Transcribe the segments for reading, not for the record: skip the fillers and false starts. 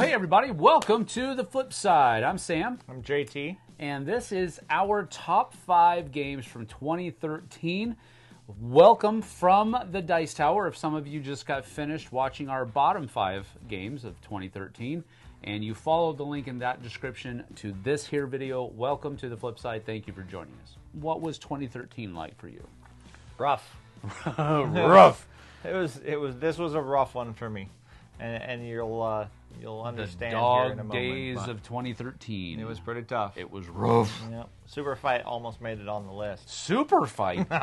Well, hey everybody, welcome to the Flipside. I'm Sam. I'm JT. And this is our top 5 games from 2013. Welcome from the Dice Tower. If some of you just got finished watching our bottom 5 games of 2013, and you followed the link in that description to this here video, welcome to the Flipside. Thank you for joining us. What was 2013 like for you? Rough. Rough. This was a rough one for me, and you'll understand here in a moment. The dog days of 2013. It was pretty tough. It was rough. Yep. Super Fight almost made it on the list. Super Fight. Do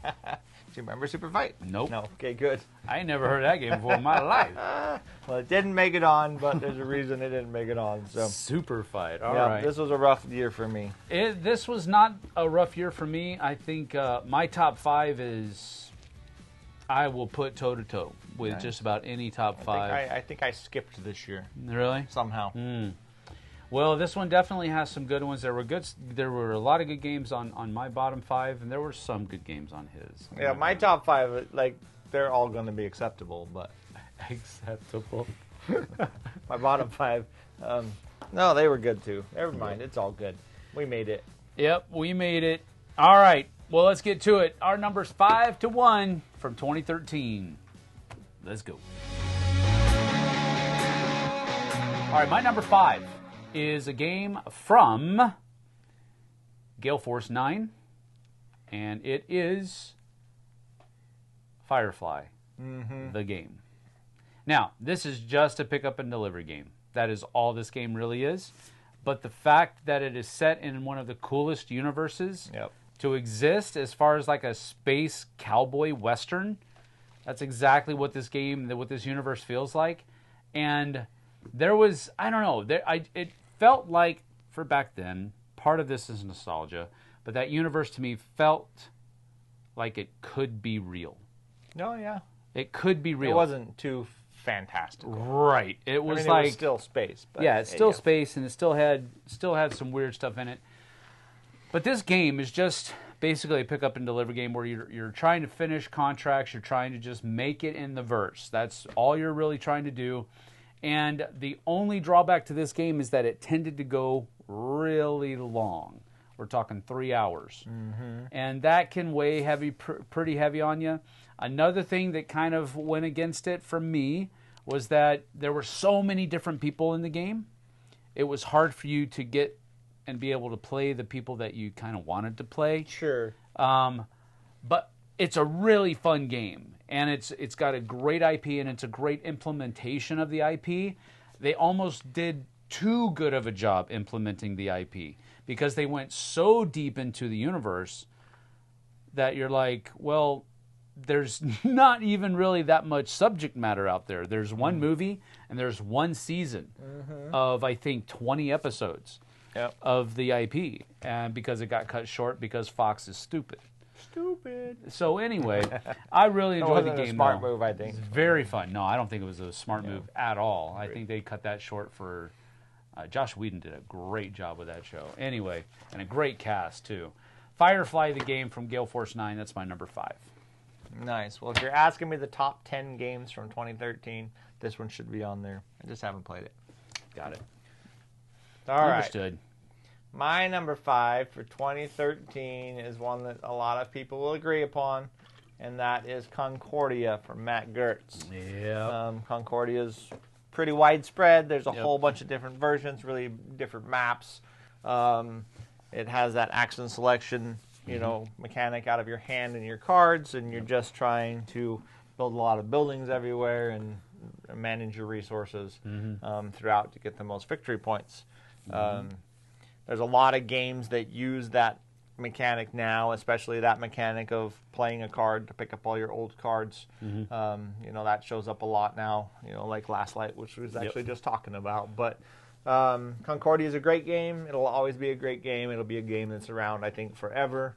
you remember Super Fight? Nope. No. Okay, good. I ain't never heard that game before in my life. Well, it didn't make it on, but there's a reason it didn't make it on. So Super Fight. All yeah, right. This was a rough year for me. This was not a rough year for me. I think my top 5 is, I will put toe-to-toe with just about any top 5. I think I skipped this year. Really? Somehow. Well, this one definitely has some good ones. There were a lot of good games on my bottom 5, and there were some good games on his. Yeah, my top 5, like, they're all going to be acceptable, but... Acceptable. My bottom 5, no, they were good too. Never mind, it's all good. We made it. Yep, we made it. All right, well, let's get to it. Our number's 5 to 1 from 2013. Let's go. All right, my number 5 is a game from Gale Force 9, and it is Firefly, the game. Now, this is just a pick up and deliver game. That is all this game really is. But the fact that it is set in one of the coolest universes to exist, as far as like a space cowboy western, that's exactly what this game, what this universe feels like. And there was, I don't know, it felt like, for back then, part of this is nostalgia, but that universe to me felt like it could be real. Oh, yeah. It could be real. It wasn't too fantastical. Right. It was it like... was still space. But yeah, it's still space, and it still had some weird stuff in it. But this game is just basically a pick up and deliver game where you're trying to finish contracts, you're trying to just make it in the verse. That's all you're really trying to do. And the only drawback to this game is that it tended to go really long. We're talking 3 hours. And that can weigh pretty heavy on you. Another thing that kind of went against it for me was that there were so many different people in the game. It was hard for you to get and be able to play the people that you kind of wanted to play. Sure. But it's a really fun game. And it's got a great IP, and it's a great implementation of the IP. They almost did too good of a job implementing the IP because they went so deep into the universe that you're like, well, there's not even really that much subject matter out there. There's one movie, and there's one season of, I think, 20 episodes of the IP. And because it got cut short because Fox is stupid. So anyway, I really enjoyed the game. A smart move, I think. It's very fun. No, I don't think it was a smart move at all. I think they cut that short for... Josh Whedon did a great job with that show. Anyway, and a great cast, too. Firefly, the game from Gale Force 9, that's my number 5. Nice. Well, if you're asking me the top 10 games from 2013, this one should be on there. I just haven't played it. Got it. All right. Understood. My number 5 for 2013 is one that a lot of people will agree upon, and that is Concordia from Matt Gertz. Yeah. Concordia's pretty widespread. There's a whole bunch of different versions, really different maps. It has that action selection, mechanic out of your hand and your cards, and you're just trying to build a lot of buildings everywhere and manage your resources throughout to get the most victory points. There's a lot of games that use that mechanic now, especially that mechanic of playing a card to pick up all your old cards. That shows up a lot now, like Last Light, which we was actually just talking about. But Concordia is a great game. It'll always be a great game. It'll be a game that's around, I think, forever.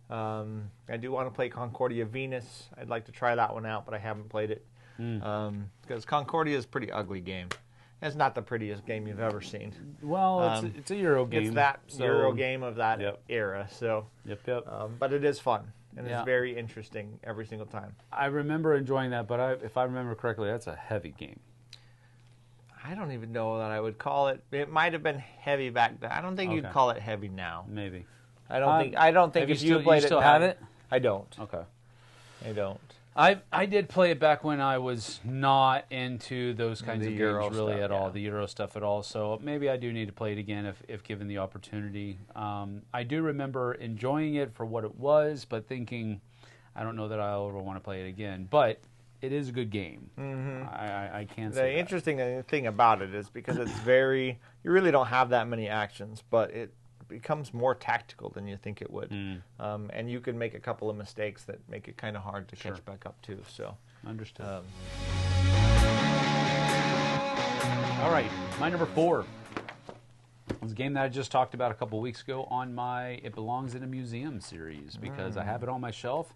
I do want to play Concordia Venus. I'd like to try that one out, but I haven't played it. Because Concordia is a pretty ugly game. It's not the prettiest game you've ever seen. Well, it's a Euro game. It's that Euro game of that era. So, but it is fun, and it's very interesting every single time. I remember enjoying that, but if I remember correctly, that's a heavy game. I don't even know that I would call it. It might have been heavy back then. I don't think you'd call it heavy now. Maybe. I don't think if you played it still now, have it? I don't. Okay. I don't. I did play it back when I was not into those kinds of Euro games really stuff, at all, yeah. the Euro stuff at all. So maybe I do need to play it again if given the opportunity. I do remember enjoying it for what it was, but thinking, I don't know that I'll ever want to play it again. But it is a good game. Mm-hmm. I can't say The that. interesting thing about it is because it's very, you really don't have that many actions, but it becomes more tactical than you think it would. And you can make a couple of mistakes that make it kind of hard to catch back up to. So, understood. All right, my number 4 was a game that I just talked about a couple weeks ago on my It Belongs in a Museum series because I have it on my shelf,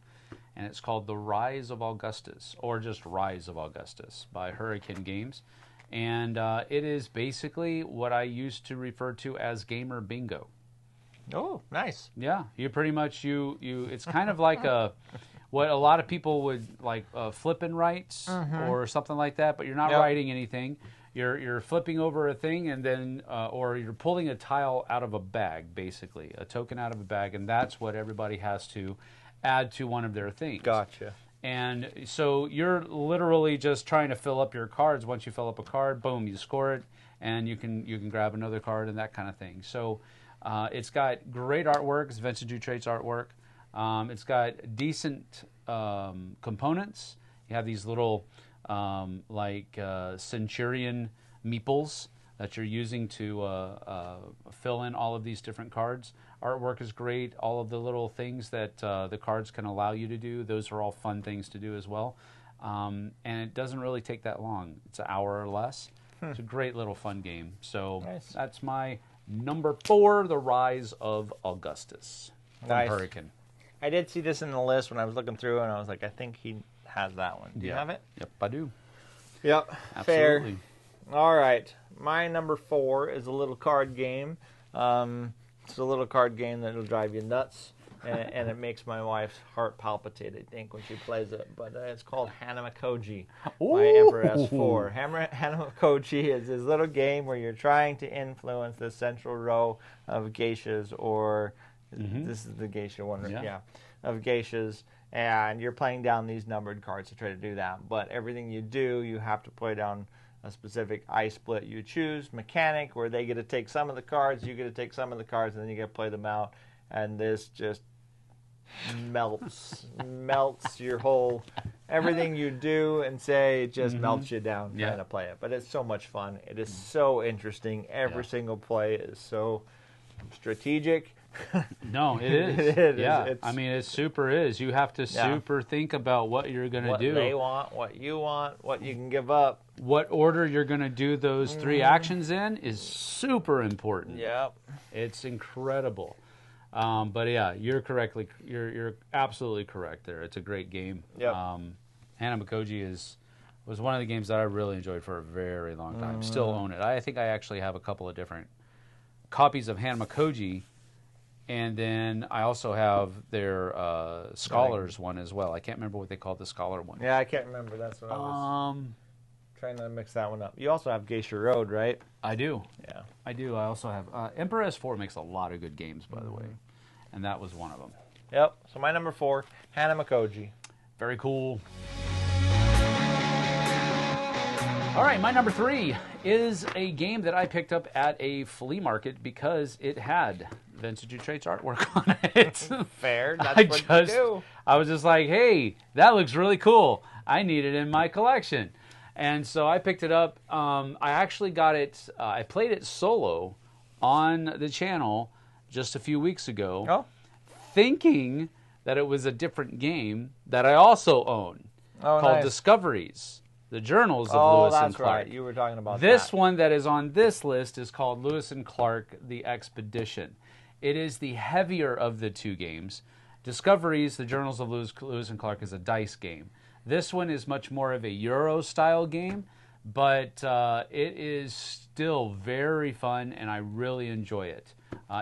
and it's called The Rise of Augustus, or just Rise of Augustus by Hurricane Games. And it is basically what I used to refer to as gamer bingo. Oh, nice. Yeah, you pretty much, it's kind of like what a lot of people would like flipping rights or something like that, but you're not writing anything. You're flipping over a thing and then, or you're pulling a tile out of a bag, basically, a token out of a bag, and that's what everybody has to add to one of their things. Gotcha. And so you're literally just trying to fill up your cards. Once you fill up a card, boom, you score it, and you can grab another card and that kind of thing. So it's got great artwork. It's Vincent Dutrait's artwork. It's got decent components. You have these little Centurion meeples that you're using to fill in all of these different cards. Artwork is great. All of the little things that the cards can allow you to do, those are all fun things to do as well. And it doesn't really take that long. It's an hour or less. It's a great little fun game. So that's my number 4, The Rise of Augustus from Hurricane. I did see this in the list when I was looking through, and I was like, I think he has that one. Do you have it? Yep, I do. Yep, Absolutely. Fair. All right. My number 4 is a little card game. It's a little card game that will drive you nuts, and it makes my wife's heart palpitate, I think, when she plays it. But it's called Hanamakoji by Emperor S4. Hanamakoji is this little game where you're trying to influence the central row of geishas, or this is the geisha one, of geishas. And you're playing down these numbered cards to try to do that. But everything you do, you have to play down a specific ice split you choose, mechanic, where they get to take some of the cards, you get to take some of the cards, and then you get to play them out. And this just melts your whole, everything you do and say, it just melts you down trying to play it. But it's so much fun. It is so interesting. Every single play is so strategic. No, it is. It super is. You have to super think about what you're going to do. What they want, what you want, what you can give up. What order you're going to do those 3 actions in is super important. Yep. It's incredible. But yeah, you're absolutely correct there. It's a great game. Yep. Hanamakoji was one of the games that I really enjoyed for a very long time. Still own it. I think I actually have a couple of different copies of Hanamakoji. And then I also have their Scholars one as well. I can't remember what they called the Scholar one. Yeah, I can't remember. That's what I was trying to mix that one up. You also have Geisha Road, right? I do. Yeah. I do. I also have... Emperor S4 makes a lot of good games, by the way. And that was one of them. Yep. So my number 4, Hanamakoji. Very cool. All right, my number 3 is a game that I picked up at a flea market because it had Vincent Dutrait's artwork on it. Fair. That's what you do. I was just like, hey, that looks really cool. I need it in my collection. And so I picked it up. I actually got it. I played it solo on the channel just a few weeks ago, thinking that it was a different game that I also own called Discoveries, the Journals of Lewis and Clark. Right. You were talking about this one that is on this list is called Lewis and Clark, The Expedition. It is the heavier of the 2 games. Discoveries, the Journals of Lewis and Clark, is a dice game. This one is much more of a Euro-style game, but it is still very fun, and I really enjoy it.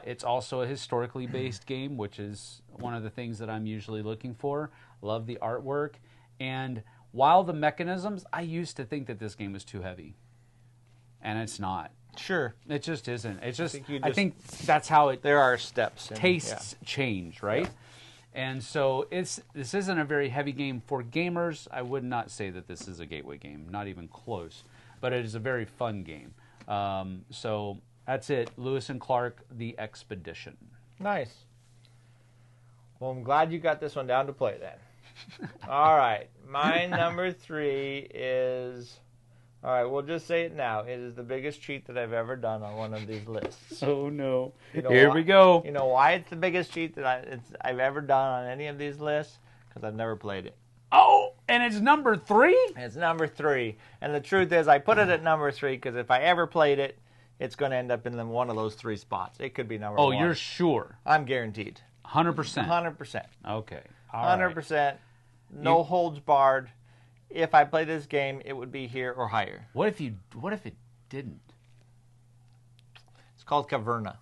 It's also a historically based game, which is one of the things that I'm usually looking for. Love the artwork. And while the mechanisms, I used to think that this game was too heavy. and it's not. Sure. It just isn't. It's just. think you I just- think that's how it There are steps. tastes change, right? Yeah. And so this isn't a very heavy game for gamers. I would not say that this is a gateway game, not even close. But it is a very fun game. So that's it. Lewis and Clark, The Expedition. Nice. Well, I'm glad you got this one down to play then. All right. My number 3 is... All right, we'll just say it now. It is the biggest cheat that I've ever done on one of these lists. Oh, no. You know Here why? we go. You know why it's the biggest cheat that I've ever done on any of these lists? Because I've never played it. Oh, and it's number 3? It's number 3. And the truth is, I put it at number 3 because if I ever played it, it's going to end up in one of those 3 spots. It could be number 1. Oh, you're sure? I'm guaranteed. 100%? 100%. Okay. All right. 100%. No holds barred. If I play this game, it would be here or higher. What if it didn't? It's called Caverna.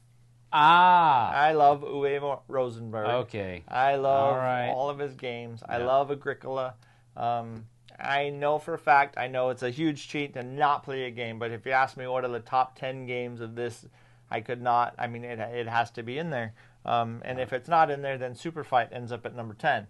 Ah. I love Uwe Rosenberg. Okay. I love All right. all of his games. I Yeah. love Agricola. I know for a fact, I know it's a huge cheat to not play a game, but if you ask me what are the top 10 games of this, I could not. I mean, it has to be in there. And if it's not in there, then Super Fight ends up at number 10.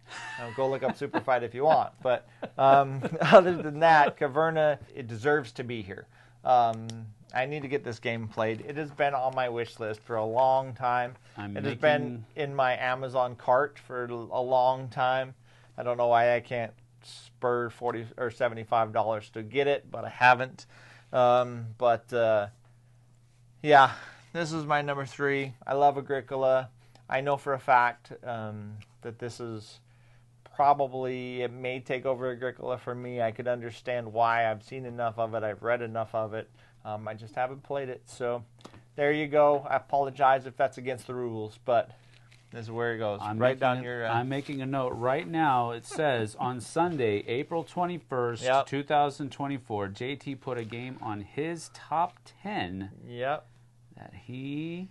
Go look up Super Fight if you want. But other than that, Caverna, it deserves to be here. I need to get this game played. It has been on my wish list for a long time. It has been in my Amazon cart for a long time. I don't know why I can't spur $40 or $75 to get it, but I haven't. Yeah, this is my number 3. I love Agricola. I know for a fact that this is probably, it may take over Agricola for me. I could understand why. I've seen enough of it. I've read enough of it. I just haven't played it. So there you go. I apologize if that's against the rules, but this is where it goes. I'm making a note right now. It says on Sunday, April 21st, Yep. 2024, JT put a game on his top 10 Yep. that he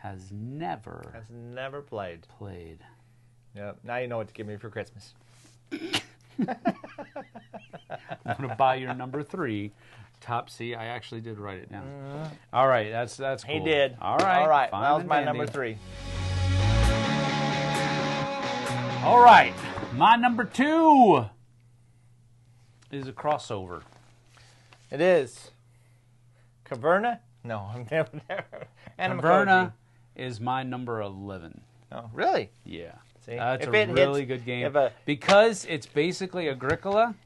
has never played. Yep. Now you know what to give me for Christmas. I'm going to buy your number 3. Top C. I actually did write it down. All right, that's cool. He did. All right. All right. Fine That was and my dandy. number 3. All right. My number 2 is a crossover. It is. Caverna? No, I'm never. Caverna is my number 11. Oh, really? Yeah. See? That's If a it really hits- good game. if a- because it's basically Agricola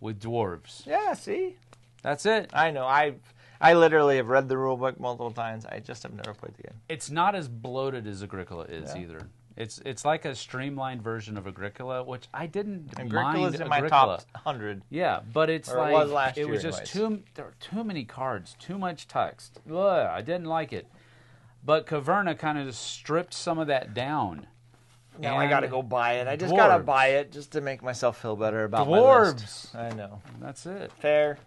with dwarves. Yeah, see? That's it. I know. I literally have read the rule book multiple times. I just have never played the game. It's not as bloated as Agricola is Yeah. either. It's like a streamlined version of Agricola, which I didn't Agricola's mind in my Agricola. top 100. Yeah, but it's Or it like was last it was year just anyways. there were too many cards, too much text. Ugh, I didn't like it. But Caverna kind of stripped some of that down. Now I And got to go buy it. I just got to dwarves. buy it just to make myself feel better about my list. Dwarves. I know. That's it. Fair.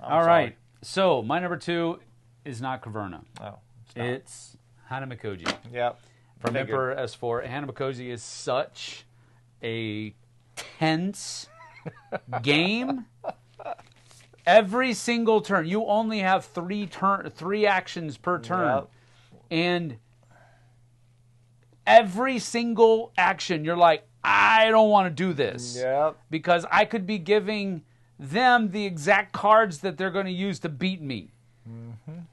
All right. So my number 2 is not Caverna. Oh, It's Hanamikoji yep. from Figured. Emperor S4. Hanamikoji is such a tense game. Every single turn, you only have 3 actions per turn, Yep. and every single action, you're like, I don't want to do this Yep. because I could be giving them the exact cards that they're going to use to beat me.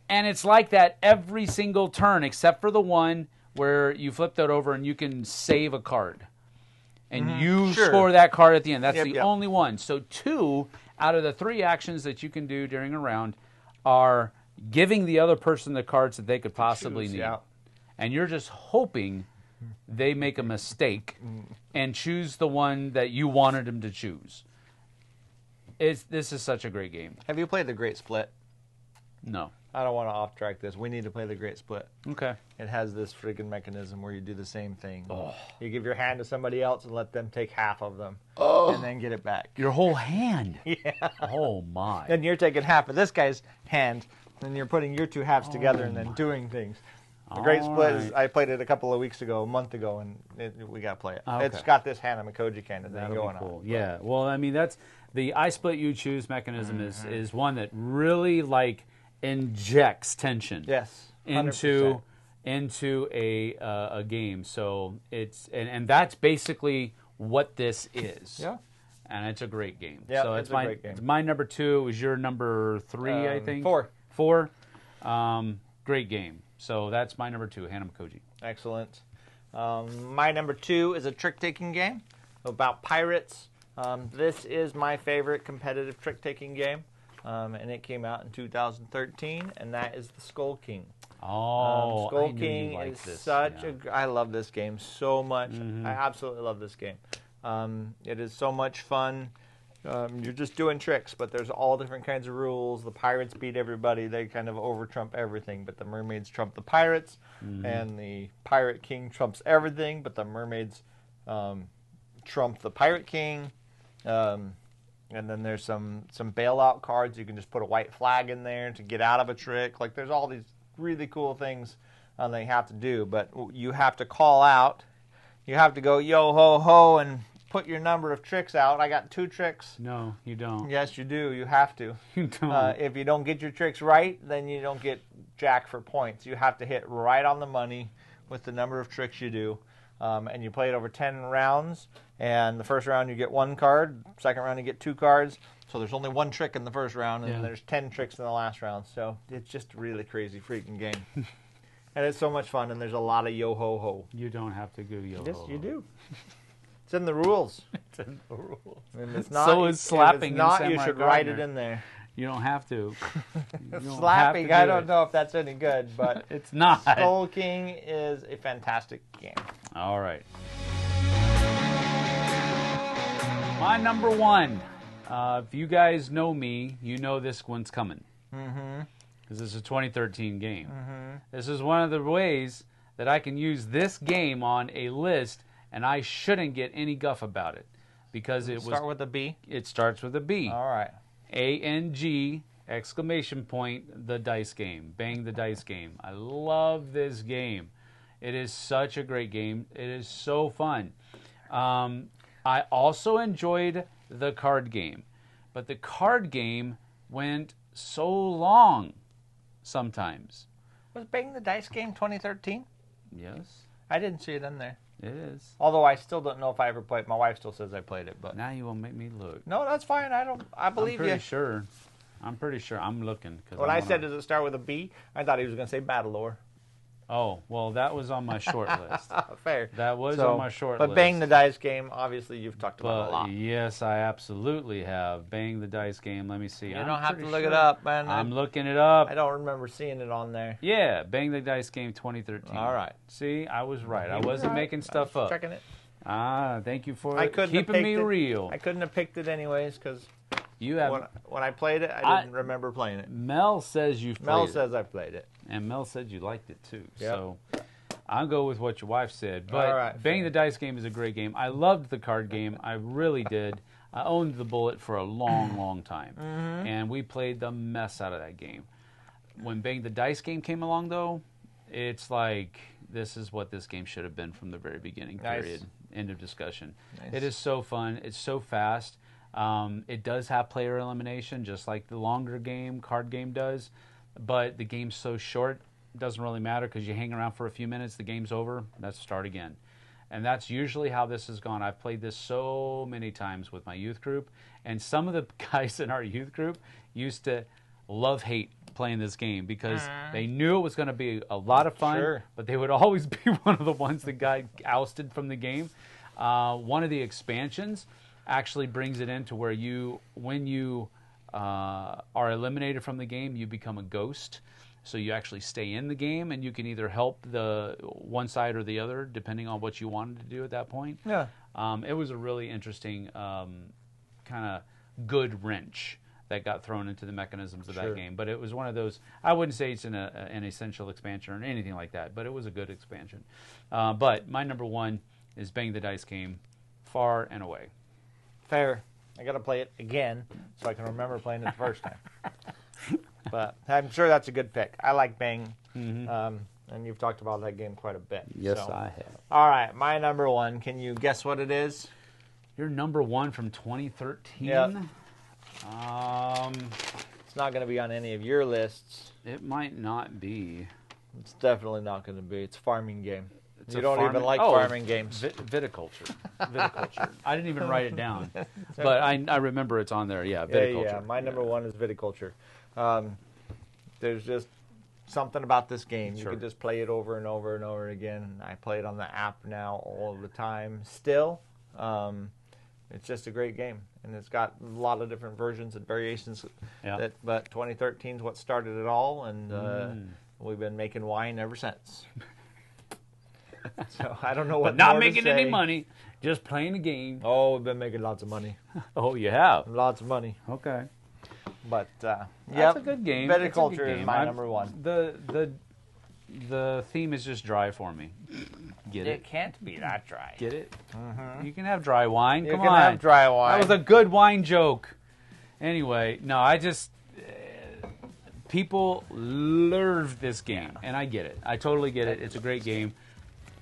And it's like that every single turn, except for the one where you flip that over and you can save a card. And you Sure. score that card at the end. That's Yep, the yep. only one. So 2 out of the 3 actions that you can do during a round are giving the other person the cards that they could possibly Choose, need. yeah. And you're just hoping they make a mistake and choose the one that you wanted them to choose. This is such a great game. Have you played the Great Split? No. I don't want to off track this. We need to play the Great Split. Okay. It has this friggin' mechanism where you do the same thing. Oh. You give your hand to somebody else and let them take half of them, and then get it back. Your whole hand. Yeah. Oh, my. Then you're taking half of this guy's hand, and you're putting your 2 halves together and then doing things. The Great All Split is, right. I played it a couple of weeks ago, a month ago, and we got to play it. Okay. It's got this Hannah Mikoji kind of thing That'll going be cool. on. Yeah. Well, I mean, that's the I split you choose mechanism Mm-hmm. is one that really like injects tension. Yes. 100%. into a game. So it's and that's basically what this is. Yeah. And it's a great game. Yeah, so it's a great game. It's my number 2. It was your number 3, I think. 4. 4. Great game. So that's my number 2, Hannah Mikoji. Excellent. My number 2 is a trick-taking game about pirates. This is my favorite competitive trick-taking game, and it came out in 2013, and that is the Skull King. Oh, Skull I knew King you liked is this. such Yeah. I love this game so much. Mm-hmm. I absolutely love this game. It is so much fun. You're just doing tricks, but there's all different kinds of rules. The pirates beat everybody. They kind of over-trump everything, but the mermaids trump the pirates, and the pirate king trumps everything, but the mermaids trump the pirate king. And then there's some bailout cards. You can just put a white flag in there to get out of a trick. Like, there's all these really cool things that you have to do, but you have to call out. You have to go yo ho ho and put your number of tricks out. I got 2 tricks. No, you don't. Yes, you do. You have to. You don't. If you don't get your tricks right, then you don't get jack for points. You have to hit right on the money with the number of tricks you do. And you play it over 10 rounds. And the first round you get 1 card. Second round you get 2 cards. So there's only 1 trick in the first round, and there's 10 tricks in the last round. So it's just a really crazy freaking game. And it's so much fun, and there's a lot of yo-ho-ho. You don't have to go yo. Yes, you do. It's in the rules. It's in the rules. And it's not, So is slapping if in it's not, you Samurai should write it Gardner. in there. You don't have to. You don't Slapping, have to I do don't it. know if that's any good, but It's not. Skull King is a fantastic game. All right. My number 1. If you guys know me, you know this one's coming. Mm-hmm. Because this is a 2013 game. This is one of the ways that I can use this game on a list, and I shouldn't get any guff about it. Because Start with a B. it starts with a B. All right. ANG, exclamation point, the dice game. Bang the dice game. I love this game. It is such a great game. It is so fun. I also enjoyed the card game. But the card game went so long sometimes. Was Bang the Dice Game 2013? Yes, I didn't see it in there. it is. Although I still don't know if I ever played. My wife still says I played it, but Now you will make me look. no, that's fine. I believe I'm you. pretty sure. I'm pretty sure. I'm looking. When I said, does it start with a B, I thought he was going to say Battlelore. Oh, well, that was on my short list. Fair. That was on my short but list. Bang the Dice Game, obviously you've talked about a But lot. yes, I absolutely have. Bang the dice game. Let me see. You I'm don't have to pretty look sure. it up, man. I'm looking it up. I don't remember seeing it on there. Yeah, Bang the Dice Game 2013. All right. See, I was right. I You were wasn't right. making I stuff was up. checking it. Ah, thank you for I couldn't have keeping me picked it. real. I couldn't have picked it anyways because You have. when I played it, I didn't remember playing it. Mel says you've played Mel it. says I played it. And Mel said you liked it too. Yep. So I'll go with what your wife said. But All right, Bang fair. the Dice game is a great game. I loved the card game. I really did. I owned the Bullet for a long, long time. Mm-hmm. And we played the mess out of that game. When Bang the Dice game came along, though, it's like this is what this game should have been from the very beginning, Nice. period. End of discussion. Nice. It is so fun. It's so fast. It does have player elimination, just like the longer game, card game does. But the game's so short, it doesn't really matter because you hang around for a few minutes, the game's over, let's start again. And that's usually how this has gone. I've played this so many times with my youth group, and some of the guys in our youth group used to love-hate playing this game because they knew it was going to be a lot of fun, Sure. but they would always be one of the ones that got ousted from the game. One of the expansions actually brings it into where when you are eliminated from the game, you become a ghost. So you actually stay in the game, and you can either help the one side or the other, depending on what you wanted to do at that point. Yeah. It was a really interesting kind of good wrench that got thrown into the mechanisms of Sure. that game. But it was one of those, I wouldn't say it's an essential expansion or anything like that, but it was a good expansion. But my number 1 is Bang the Dice game, far and away. Fair. I got to play it again so I can remember playing it the first time. But I'm sure that's a good pick. I like Bang. Mm-hmm. and you've talked about that game quite a bit. Yes, so. I have. All right, my number one. Can you guess what it is? Your number one from 2013? Yep. It's not going to be on any of your lists. It might not be. It's definitely not going to be. It's a farming game. It's you don't even like farming games. Viticulture. Viticulture. I didn't even write it down, but I remember it's on there. Yeah, viticulture. Yeah. My number one is viticulture. There's just something about this game. You can just play it over and over and over again. I play it on the app now all the time. Still, it's just a great game, and it's got a lot of different versions and variations. Yeah. But 2013 is what started it all, and we've been making wine ever since. So I don't know what. But not making any money, just playing the game. Oh, we've been making lots of money. Oh, you have? Lots of money. Okay. But that's a good game. Viticulture is my number one. The theme is just dry for me. Get it? It can't be that dry. Get it? You can have dry wine. Come on. You can have dry wine. That was a good wine joke. Anyway, no, I just people love this game, and I get it. I totally get it. It's a great game.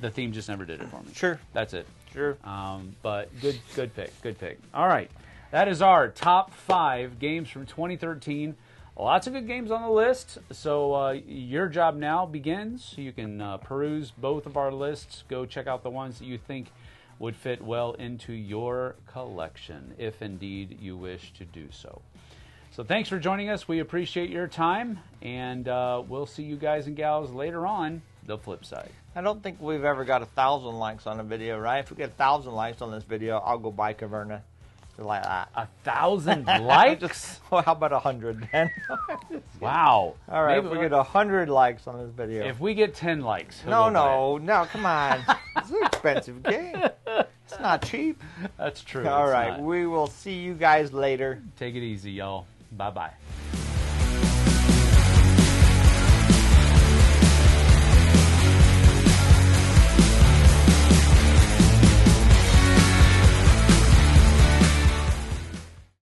The theme just never did it for me. Sure. That's it. Sure. But good pick. Good pick. All right. That is our top 5 games from 2013. Lots of good games on the list. So your job now begins. You can peruse both of our lists. Go check out the ones that you think would fit well into your collection, if indeed you wish to do so. So thanks for joining us. We appreciate your time, and we'll see you guys and gals later on the flip side. I don't think we've ever got 1,000 likes on a video, right? If we get 1,000 likes on this video, I'll go buy Caverna. Like that. 1,000 likes? Well, how about 100 then? Wow. All right, maybe if we get 100 likes on this video. If we get 10 likes. No, come on. It's an expensive game. It's not cheap. That's true. All right, we will see you guys later. Take it easy, y'all. Bye-bye.